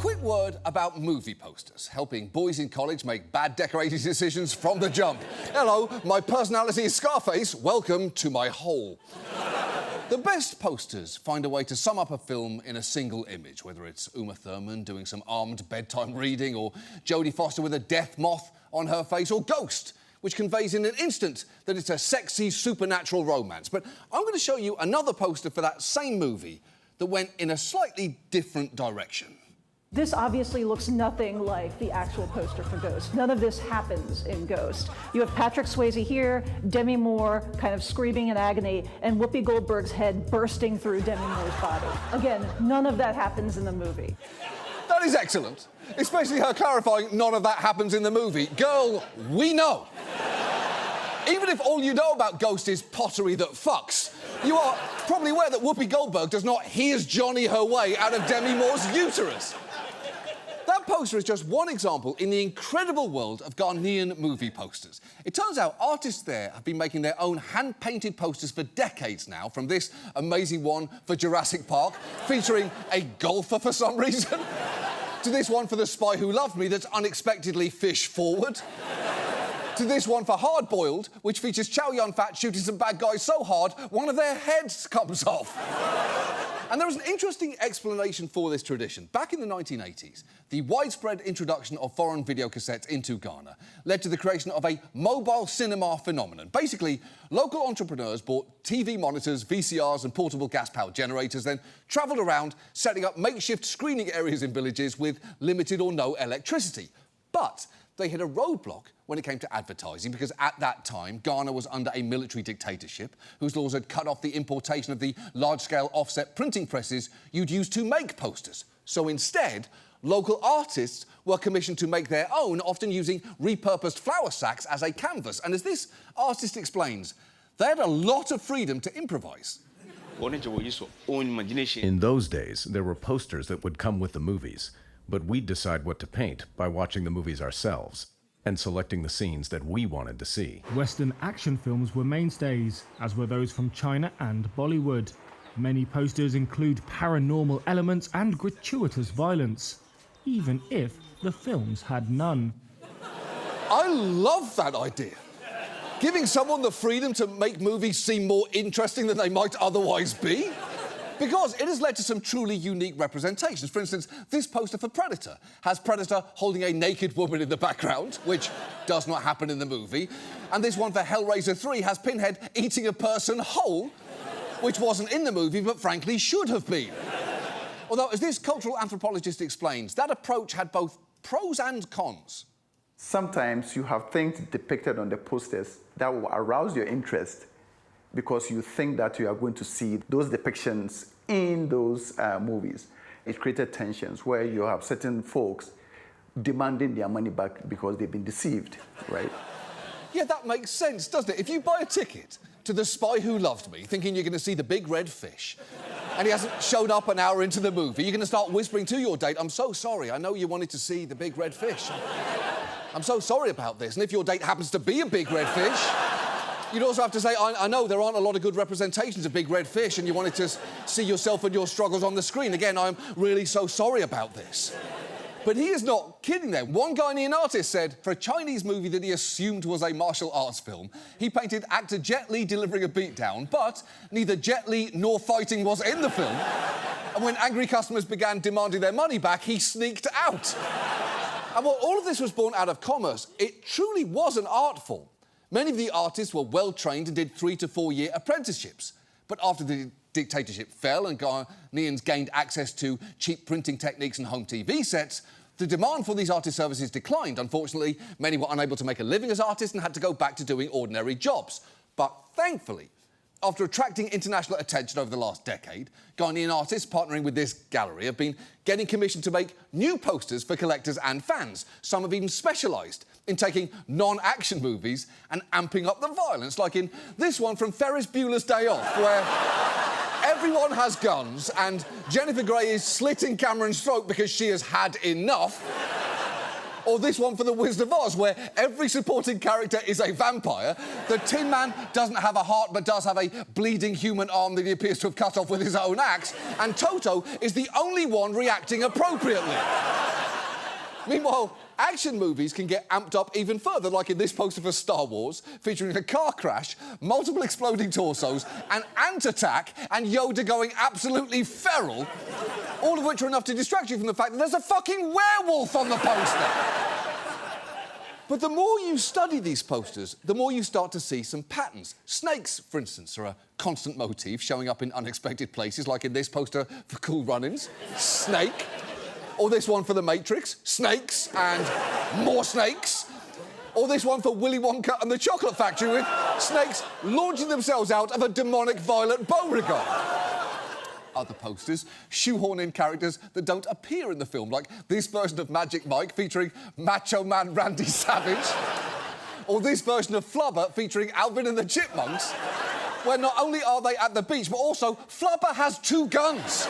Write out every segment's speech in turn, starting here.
quick word about movie posters, helping boys in college make bad decorating decisions from the jump. Hello, my personality is Scarface. Welcome to my hole. The best posters find a way to sum up a film in a single image, whether it's Uma Thurman doing some armed bedtime reading, or Jodie Foster with a death moth on her face, or Ghost, which conveys in an instant that it's a sexy, supernatural romance. But I'm going to show you another poster for that same movie that went in a slightly different direction. This obviously looks nothing like the actual poster for Ghost. None of this happens in Ghost. You have Patrick Swayze here, Demi Moore kind of screaming in agony, and Whoopi Goldberg's head bursting through Demi Moore's body. Again, none of that happens in the movie. That is excellent, especially her clarifying none of that happens in the movie. Girl, we know. Even if all you know about Ghost is pottery that fucks, you are probably aware that Whoopi Goldberg does not Here's Johnny her way out of Demi Moore's uterus. That poster is just one example in the incredible world of Ghanaian movie posters. It turns out artists there have been making their own hand-painted posters for decades now, from this amazing one for Jurassic Park, featuring a golfer for some reason, to this one for The Spy Who Loved Me that's unexpectedly fish-forward, to this one for Hard Boiled, which features Chow Yun-Fat shooting some bad guys so hard, one of their heads comes off. And there is an interesting explanation for this tradition. Back in the 1980s, the widespread introduction of foreign video cassettes into Ghana led to the creation of a mobile cinema phenomenon. Basically, local entrepreneurs bought TV monitors, VCRs and portable gas-powered generators, then travelled around setting up makeshift screening areas in villages with limited or no electricity. But they hit a roadblock when it came to advertising, because at that time, Ghana was under a military dictatorship whose laws had cut off the importation of the large-scale offset printing presses you'd use to make posters. So instead, local artists were commissioned to make their own, often using repurposed flour sacks as a canvas. And as this artist explains, they had a lot of freedom to improvise. In those days, there were posters that would come with the movies, but we'd decide what to paint by watching the movies ourselves and selecting the scenes that we wanted to see. Western action films were mainstays, as were those from China and Bollywood. Many posters include paranormal elements and gratuitous violence, even if the films had none. I love that idea. Giving someone the freedom to make movies seem more interesting than they might otherwise be. Because it has led to some truly unique representations. For instance, this poster for Predator has Predator holding a naked woman in the background, which does not happen in the movie. And this one for Hellraiser 3 has Pinhead eating a person whole, which wasn't in the movie, but frankly should have been. Although, as this cultural anthropologist explains, that approach had both pros and cons. Sometimes you have things depicted on the posters that will arouse your interest, because you think that you are going to see those depictions in those movies. It created tensions where you have certain folks demanding their money back because they've been deceived, right? Yeah, that makes sense, doesn't it? If you buy a ticket to The Spy Who Loved Me, thinking you're going to see the big red fish, and he hasn't showed up an hour into the movie, you're going to start whispering to your date, "I'm so sorry, I know you wanted to see the big red fish. I'm so sorry about this." And if your date happens to be a big red fish, you'd also have to say, I know there aren't a lot of good representations of big red fish and you wanted to see yourself and your struggles on the screen. Again, I'm really so sorry about this. But he is not kidding there. One Ghanaian artist said, for a Chinese movie that he assumed was a martial arts film, he painted actor Jet Li delivering a beatdown, but neither Jet Li nor fighting was in the film. And when angry customers began demanding their money back, he sneaked out. And while all of this was born out of commerce, it truly was an art form. Many of the artists were well-trained and did 3 to 4 year apprenticeships. But after the dictatorship fell and Ghanaians gained access to cheap printing techniques and home TV sets, the demand for these artist services declined. Unfortunately, many were unable to make a living as artists and had to go back to doing ordinary jobs. But thankfully, after attracting international attention over the last decade, Ghanaian artists partnering with this gallery have been getting commissioned to make new posters for collectors and fans. Some have even specialised in taking non-action movies and amping up the violence, like in this one from Ferris Bueller's Day Off, where everyone has guns and Jennifer Grey is slitting Cameron's throat because she has had enough. Or this one for The Wizard of Oz, where every supporting character is a vampire. The Tin Man doesn't have a heart, but does have a bleeding human arm that he appears to have cut off with his own axe. And Toto is the only one reacting appropriately. Meanwhile, action movies can get amped up even further, like in this poster for Star Wars, featuring a car crash, multiple exploding torsos, an ant attack, and Yoda going absolutely feral, all of which are enough to distract you from the fact that there's a fucking werewolf on the poster. But the more you study these posters, the more you start to see some patterns. Snakes, for instance, are a constant motif showing up in unexpected places, like in this poster for Cool Runnings. Snake. Or this one for The Matrix. Snakes and more snakes. Or this one for Willy Wonka and the Chocolate Factory with snakes launching themselves out of a demonic violet Beauregard. Other posters shoehorn in characters that don't appear in the film, like this version of Magic Mike featuring Macho Man Randy Savage, or this version of Flubber featuring Alvin and the Chipmunks, where not only are they at the beach, but also Flubber has 2 guns.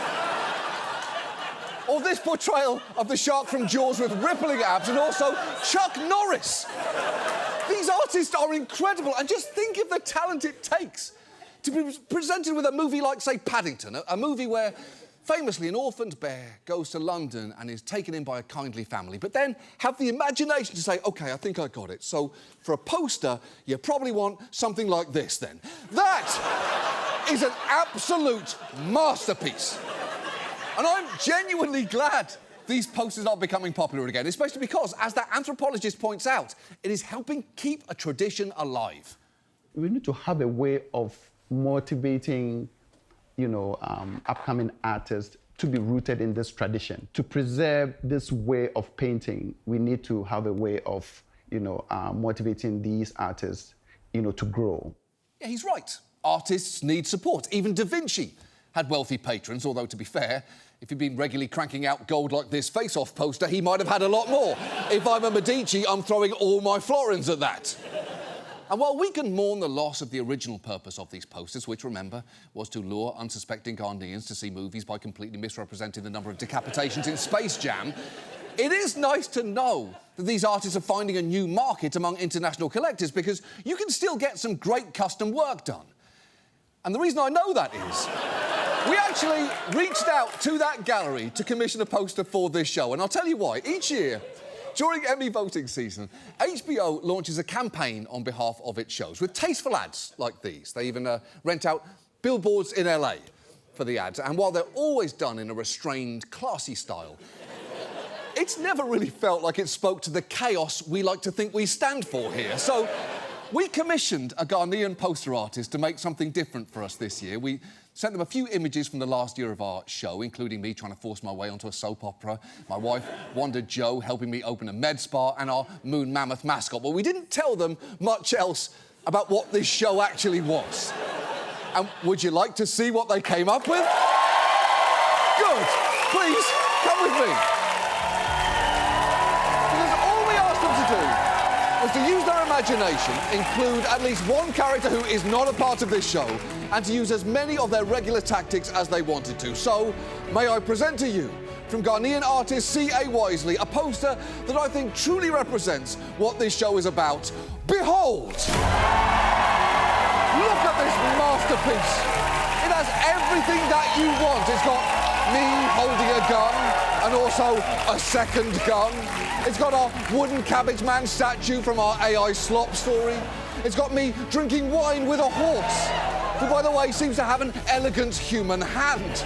Or this portrayal of the shark from Jaws with rippling abs, and also Chuck Norris. These artists are incredible, and just think of the talent it takes to be presented with a movie like, say, Paddington, a movie where, famously, an orphaned bear goes to London and is taken in by a kindly family, but then have the imagination to say, OK, I think I got it. So, for a poster, you probably want something like this, then. That is an absolute masterpiece. And I'm genuinely glad these posters are becoming popular again, especially because, as that anthropologist points out, it is helping keep a tradition alive. We need to have a way of motivating, upcoming artists to be rooted in this tradition. To preserve this way of painting, we need to have a way of, motivating these artists, to grow. Yeah, he's right. Artists need support. Even Da Vinci had wealthy patrons, although, to be fair, if he'd been regularly cranking out gold like this face-off poster, he might have had a lot more. If I'm a Medici, I'm throwing all my florins at that. And while we can mourn the loss of the original purpose of these posters, which, remember, was to lure unsuspecting Ghanaians to see movies by completely misrepresenting the number of decapitations in Space Jam, it is nice to know that these artists are finding a new market among international collectors, because you can still get some great custom work done. And the reason I know that is we actually reached out to that gallery to commission a poster for this show, and I'll tell you why. Each year, during Emmy voting season, HBO launches a campaign on behalf of its shows with tasteful ads like these. They even rent out billboards in LA for the ads, and while they're always done in a restrained, classy style, it's never really felt like it spoke to the chaos we like to think we stand for here. So we commissioned a Ghanaian poster artist to make something different for us this year. We sent them a few images from the last year of our show, including me trying to force my way onto a soap opera, my wife, Wanda Jo, helping me open a med spa, and our moon mammoth mascot. But we didn't tell them much else about what this show actually was. And would you like to see what they came up with? Good. Please, come with me. Because all we asked them to do was to use their imagination, include at least one character who is not a part of this show, and to use as many of their regular tactics as they wanted to. So, may I present to you, from Ghanaian artist C.A. Wisely, a poster that I think truly represents what this show is about. Behold! Look at this masterpiece. It has everything that you want. It's got me holding a gun, and also a second gun. It's got our wooden cabbage man statue from our AI slop story. It's got me drinking wine with a horse, who, by the way, seems to have an elegant human hand.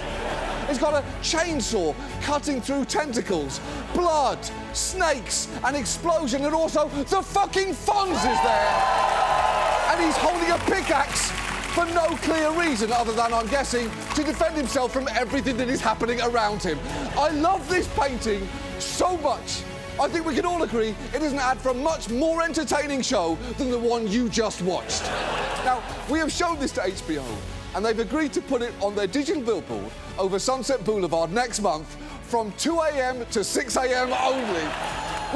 It's got a chainsaw cutting through tentacles, blood, snakes, an explosion, and also the fucking Fonz is there. And he's holding a pickaxe for no clear reason other than, I'm guessing, to defend himself from everything that is happening around him. I love this painting so much. I think we can all agree it is an ad for a much more entertaining show than the one you just watched. Now, we have shown this to HBO, and they've agreed to put it on their digital billboard over Sunset Boulevard next month from 2 a.m. to 6 a.m. only,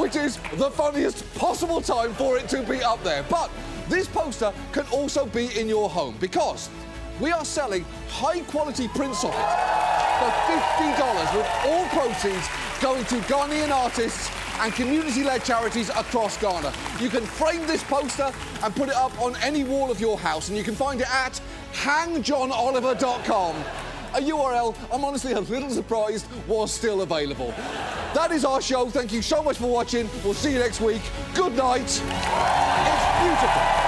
which is the funniest possible time for it to be up there. But this poster can also be in your home, because we are selling high-quality prints of it for $50, with all proceeds going to Ghanaian artists and community-led charities across Ghana. You can frame this poster and put it up on any wall of your house, and you can find it at hangjohnoliver.com. A URL I'm honestly a little surprised was still available. That is our show. Thank you so much for watching. We'll see you next week. Good night. It's beautiful.